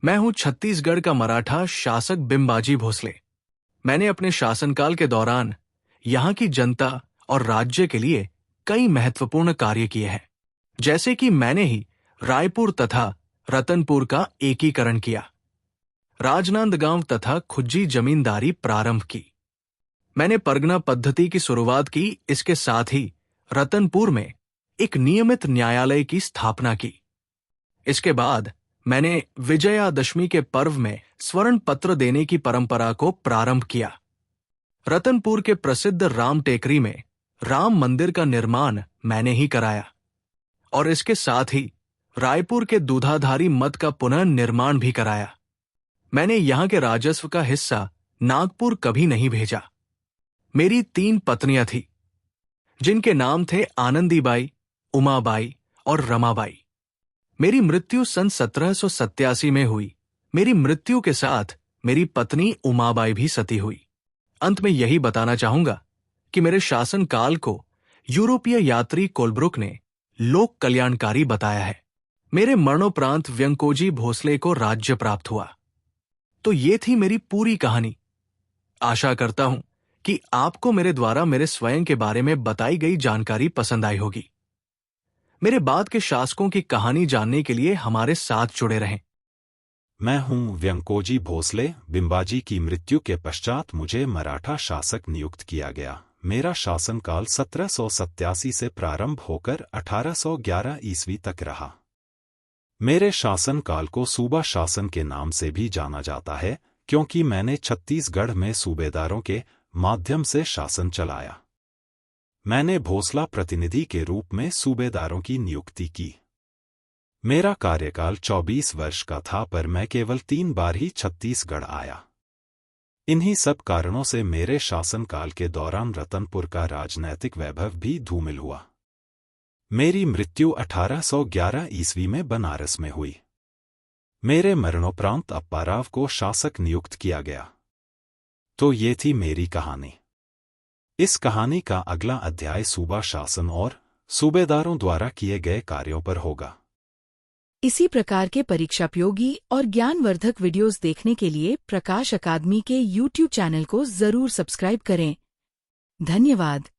मैं हूं छत्तीसगढ़ का मराठा शासक बिंबाजी भोसले। मैंने अपने शासनकाल के दौरान यहाँ की जनता और राज्य के लिए कई महत्वपूर्ण कार्य किए हैं। जैसे कि मैंने ही रायपुर तथा रतनपुर का एकीकरण किया, राजनांदगांव तथा खुज्जी जमींदारी प्रारंभ की। मैंने परगना पद्धति की शुरुआत की। इसके साथ ही रतनपुर में एक नियमित न्यायालय की स्थापना की। इसके बाद मैंने विजयादशमी के पर्व में स्वर्ण पत्र देने की परंपरा को प्रारंभ किया। रतनपुर के प्रसिद्ध राम टेकरी में राम मंदिर का निर्माण मैंने ही कराया और इसके साथ ही रायपुर के दूधाधारी मठ का पुनर्निर्माण भी कराया। मैंने यहाँ के राजस्व का हिस्सा नागपुर कभी नहीं भेजा। मेरी 3 पत्नियां थी, जिनके नाम थे आनंदीबाई, उमाबाई और रमाबाई। मेरी मृत्यु सन 1787 में हुई। मेरी मृत्यु के साथ मेरी पत्नी उमाबाई भी सती हुई। अंत में यही बताना चाहूंगा कि मेरे शासन काल को यूरोपीय यात्री कोलब्रुक ने लोक कल्याणकारी बताया है। मेरे मरणोपरांत व्यंकोजी भोसले को राज्य प्राप्त हुआ। तो ये थी मेरी पूरी कहानी। आशा करता हूं कि आपको मेरे द्वारा मेरे स्वयं के बारे में बताई गई जानकारी पसंद आई होगी। मेरे बाद के शासकों की कहानी जानने के लिए हमारे साथ जुड़े रहें। मैं हूं व्यंकोजी भोसले। बिंबाजी की मृत्यु के पश्चात मुझे मराठा शासक नियुक्त किया गया। मेरा शासनकाल 1787 से प्रारंभ होकर 1811 ईस्वी तक रहा। मेरे शासनकाल को सूबा शासन के नाम से भी जाना जाता है, क्योंकि मैंने छत्तीसगढ़ में सूबेदारों के माध्यम से शासन चलाया। मैंने भोसला प्रतिनिधि के रूप में सूबेदारों की नियुक्ति की। मेरा कार्यकाल 24 वर्ष का था, पर मैं केवल 3 बार ही छत्तीसगढ़ आया। इन्हीं सब कारणों से मेरे शासनकाल के दौरान रतनपुर का राजनैतिक वैभव भी धूमिल हुआ। मेरी मृत्यु 1811 ईस्वी में बनारस में हुई। मेरे मरणोपरांत अप्पाराव को शासक नियुक्त किया गया। तो ये थी मेरी कहानी। इस कहानी का अगला अध्याय सूबा शासन और सूबेदारों द्वारा किए गए कार्यों पर होगा। इसी प्रकार के परीक्षापयोगी और ज्ञानवर्धक वीडियोस देखने के लिए प्रकाश अकादमी के YouTube चैनल को जरूर सब्सक्राइब करें। धन्यवाद।